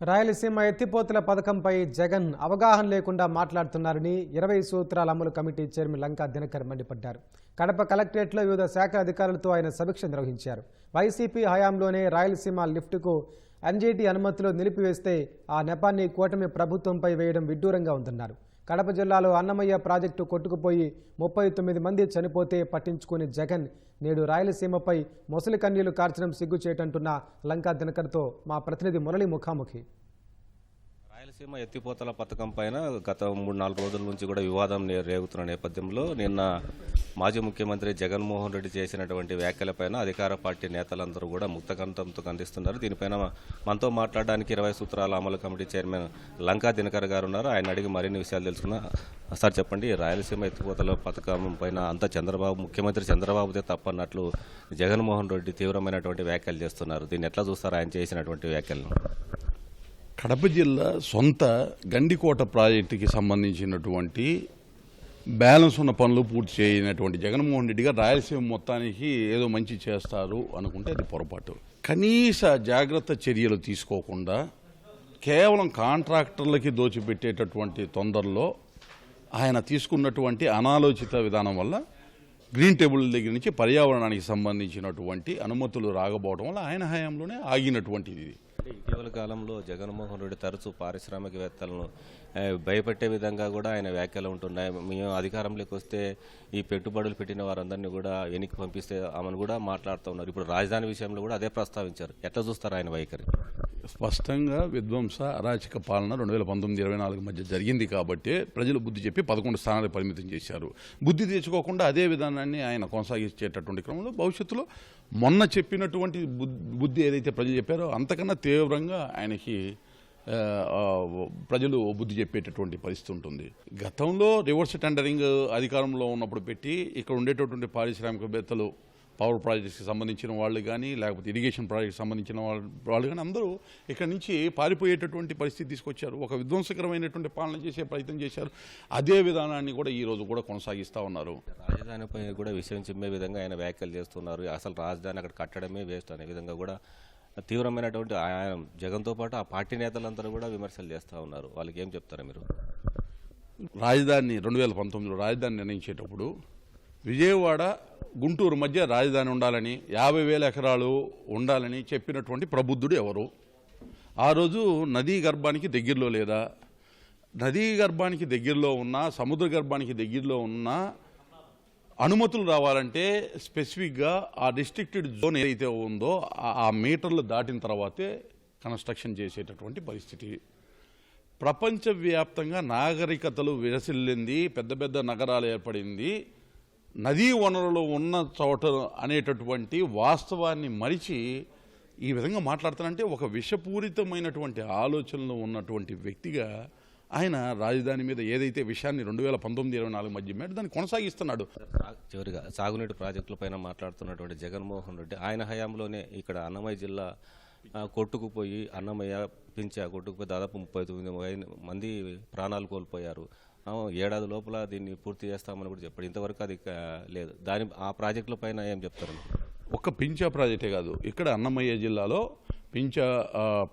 రాయలసీమ ఎత్తిపోతల పథకంపై జగన్ అవగాహన లేకుండా మాట్లాడుతున్నారని 20 సూత్రాల అమలు కమిటీ చైర్మన్ లంకా దినకర్ మండిపడ్డారు. కడప కలెక్టరేట్లో వివిధ శాఖ అధికారులతో ఆయన సమీక్ష నిర్వహించారు. వైసీపీ హయాంలోనే రాయలసీమ లిఫ్టుకు ఎన్జీటీ అనుమతులు నిలిపివేస్తే ఆ నెపాన్ని కూటమి ప్రభుత్వంపై వేయడం విడ్డూరంగా ఉందన్నారు. కడప జిల్లాలో అన్నమయ్య ప్రాజెక్టు కొట్టుకుపోయి 39 మంది చనిపోతే పట్టించుకుని జగన్ నేడు రాయలసీమపై మొసలి కన్నీళ్లు కార్చడం సిగ్గుచేటంటున్న లంకా దినకర్తో మా ప్రతినిధి మురళి ముఖాముఖి. రాయలసీమ ఎత్తిపోతల పథకం పైన గత 3-4 రోజుల నుంచి కూడా వివాదం రేగుతున్న నేపథ్యంలో నిన్న మాజీ ముఖ్యమంత్రి జగన్మోహన్ రెడ్డి చేసినటువంటి వ్యాఖ్యలపైన అధికార పార్టీ నేతలందరూ కూడా ముక్తకంఠంతో ఖండిస్తున్నారు. దీనిపైన మనతో మాట్లాడడానికి 20 సూత్రాల అమలు కమిటీ చైర్మన్ లంకా దినకర్ గారు ఉన్నారు. ఆయన అడిగి మరిన్ని విషయాలు తెలుసుకున్నా. సార్ చెప్పండి, రాయలసీమ ఎత్తిపోతల పథకం పైన అంతా ముఖ్యమంత్రి చంద్రబాబుదే తప్పన్నట్లు జగన్మోహన్ రెడ్డి తీవ్రమైనటువంటి వ్యాఖ్యలు చేస్తున్నారు. దీన్ని ఎట్లా చూస్తారు ఆయన చేసినటువంటి వ్యాఖ్యలను? కడప జిల్లా సొంత గండికోట ప్రాజెక్టుకి సంబంధించినటువంటి బ్యాలెన్స్ ఉన్న పనులు పూర్తి చేయనటువంటి జగన్మోహన్ రెడ్డి గారు రాయలసీమ మొత్తానికి ఏదో మంచి చేస్తారు అనుకుంటే అది పొరపాటు. కనీస జాగ్రత్త చర్యలు తీసుకోకుండా కేవలం కాంట్రాక్టర్లకి దోచిపెట్టేటటువంటి తొందరలో ఆయన తీసుకున్నటువంటి అనాలోచిత విధానం వల్ల గ్రీన్ టేబుల్ దగ్గర నుంచి పర్యావరణానికి సంబంధించినటువంటి అనుమతులు రాకపోవడం వల్ల ఆయన హయాంలోనే ఆగినటువంటిది. ఇటీవల కాలంలో జగన్మోహన్ రెడ్డి తరచూ పారిశ్రామికవేత్తలను భయపెట్టే విధంగా కూడా ఆయన వ్యాఖ్యలు ఉంటున్నాయి. మేము అధికారంలోకి వస్తే ఈ పెట్టుబడులు పెట్టిన వారందరినీ కూడా వెనక్కి పంపిస్తే ఆమెను కూడా మాట్లాడుతూ ఉన్నారు. ఇప్పుడు రాజధాని విషయంలో కూడా అదే ప్రస్తావించారు. ఎట్లా చూస్తారు ఆయన వైఖరి? స్పష్టంగా విధ్వంస అరాచక పాలన 2019-24 మధ్య జరిగింది కాబట్టి ప్రజలు బుద్ధి చెప్పి 11 స్థానాలకు పరిమితం చేశారు. బుద్ధి తెచ్చుకోకుండా అదే విధానాన్ని ఆయన కొనసాగించేటటువంటి క్రమంలో భవిష్యత్తులో మొన్న చెప్పినటువంటి బుద్ధి ఏదైతే ప్రజలు చెప్పారో అంతకన్నా తీవ్రంగా ఆయనకి ప్రజలు బుద్ధి చెప్పేటటువంటి పరిస్థితి ఉంటుంది. గతంలో రివర్స్ టెండరింగ్ అధికారంలో ఉన్నప్పుడు పెట్టి ఇక్కడ ఉండేటటువంటి పారిశ్రామికవేత్తలు పవర్ ప్రాజెక్ట్స్కి సంబంధించిన వాళ్ళు కానీ లేకపోతే ఇరిగేషన్ ప్రాజెక్ట్కి సంబంధించిన వాళ్ళు కానీ అందరూ ఇక్కడ నుంచి పారిపోయేటటువంటి పరిస్థితి తీసుకొచ్చారు. ఒక విధ్వంసకరమైనటువంటి పాలన చేసే ప్రయత్నం చేశారు. అదే విధానాన్ని కూడా ఈ రోజు కూడా కొనసాగిస్తూ ఉన్నారు. రాజధానిపై కూడా విషయం చిమ్మే విధంగా ఆయన వ్యాఖ్యలు చేస్తున్నారు. అసలు రాజధాని అక్కడ కట్టడమే వేస్ట్ అనే విధంగా కూడా తీవ్రమైనటువంటి ఆయన జగన్తో పాటు ఆ పార్టీ నేతలందరూ కూడా విమర్శలు చేస్తూ ఉన్నారు. వాళ్ళకి ఏం చెప్తారా మీరు? రాజధాని 2019లో రాజధాని నిర్ణయించేటప్పుడు విజయవాడ గుంటూరు మధ్య రాజధాని ఉండాలని 50,000 ఎకరాలు ఉండాలని చెప్పినటువంటి ప్రబుద్ధుడు ఎవరు? ఆ రోజు నదీ గర్భానికి దగ్గరలో లేదా, నదీ గర్భానికి దగ్గరలో ఉన్నా సముద్ర గర్భానికి దగ్గరలో ఉన్నా అనుమతులు రావాలంటే స్పెసిఫిక్గా ఆ రిస్ట్రిక్టెడ్ జోన్ ఏదైతే ఉందో ఆ మీటర్లు దాటిన తర్వాతే కన్స్ట్రక్షన్ చేసేటటువంటి పరిస్థితి. ప్రపంచవ్యాప్తంగా నాగరికతలు విరసిల్లింది, పెద్ద పెద్ద నగరాలు ఏర్పడింది, నదీ వనరులు ఉన్న చోట అనేటటువంటి వాస్తవాన్ని మరిచి ఈ విధంగా మాట్లాడుతానంటే ఒక విషపూరితమైనటువంటి ఆలోచనలు ఉన్నటువంటి వ్యక్తిగా ఆయన రాజధాని మీద ఏదైతే విషయాన్ని 2019-24 మధ్య మేట దాన్ని కొనసాగిస్తున్నాడు. చివరిగా సాగునీటి ప్రాజెక్టుల పైన మాట్లాడుతున్నటువంటి జగన్మోహన్ రెడ్డి ఆయన హయాంలోనే ఇక్కడ అన్నమయ్య జిల్లా కొట్టుకుపోయి అన్నమయ్య పించా కొట్టుకుపోయి దాదాపు 39 మంది ప్రాణాలు కోల్పోయారు. ఏడాది లోపల దీన్ని పూర్తి చేస్తామని కూడా చెప్పాడు. ఇంతవరకు అది లేదు. ఆ ప్రాజెక్టుల పైన ఏం చెప్తారు? ఒక్క పించా ప్రాజెక్టే కాదు, ఇక్కడ అన్నమయ్య జిల్లాలో పించా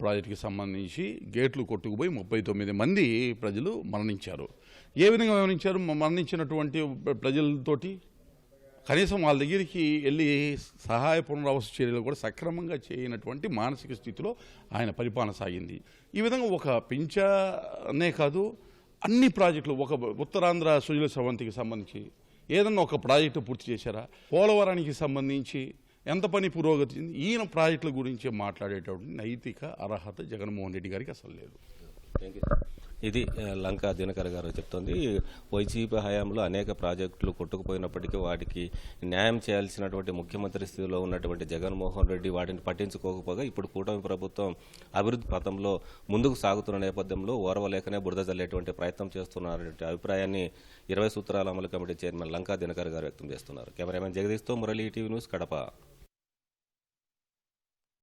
ప్రాజెక్టుకి సంబంధించి గేట్లు కొట్టుకుపోయి 39 మంది ప్రజలు మరణించారు. ఏ విధంగా మరణించారు? మరణించినటువంటి ప్రజలతోటి కనీసం వాళ్ళ దగ్గరికి వెళ్ళి సహాయ పునరావాస చర్యలు కూడా సక్రమంగా చేయనటువంటి మానసిక స్థితిలో ఆయన పరిపాలన సాగింది. ఈ విధంగా ఒక పించానే కాదు, అన్ని ప్రాజెక్టులు, ఒక ఉత్తరాంధ్ర సుజల స్రవంతికి సంబంధించి ఏదన్నా ఒక ప్రాజెక్టు పూర్తి చేశారా? పోలవరానికి సంబంధించి ఎంత పని పురోగతి, ఈయన ప్రాజెక్టుల గురించి మాట్లాడేటటువంటి నైతిక అర్హత జగన్మోహన్ రెడ్డి గారికి అసలు లేదు. ఇది లంకా దినకర్ గారు చెప్తోంది. వైసీపీ హయాంలో అనేక ప్రాజెక్టులు కొట్టుకుపోయినప్పటికీ వాటికి న్యాయం చేయాల్సినటువంటి ముఖ్యమంత్రి స్థితిలో ఉన్నటువంటి జగన్మోహన్ రెడ్డి వాటిని పట్టించుకోకపోగా ఇప్పుడు కూటమి ప్రభుత్వం అభివృద్ధి పథంలో ముందుకు సాగుతున్న నేపథ్యంలో ఓర్వలేకనే బురద జల్లేటువంటి ప్రయత్నం చేస్తున్నారనే అభిప్రాయాన్ని 20 సూత్రాల అమలు కమిటీ చైర్మన్ లంకా దినకర్ గారు వ్యక్తం చేస్తున్నారు. కెమెరామెన్ జగదీష్తో మురళీ, టీవీ న్యూస్, కడప.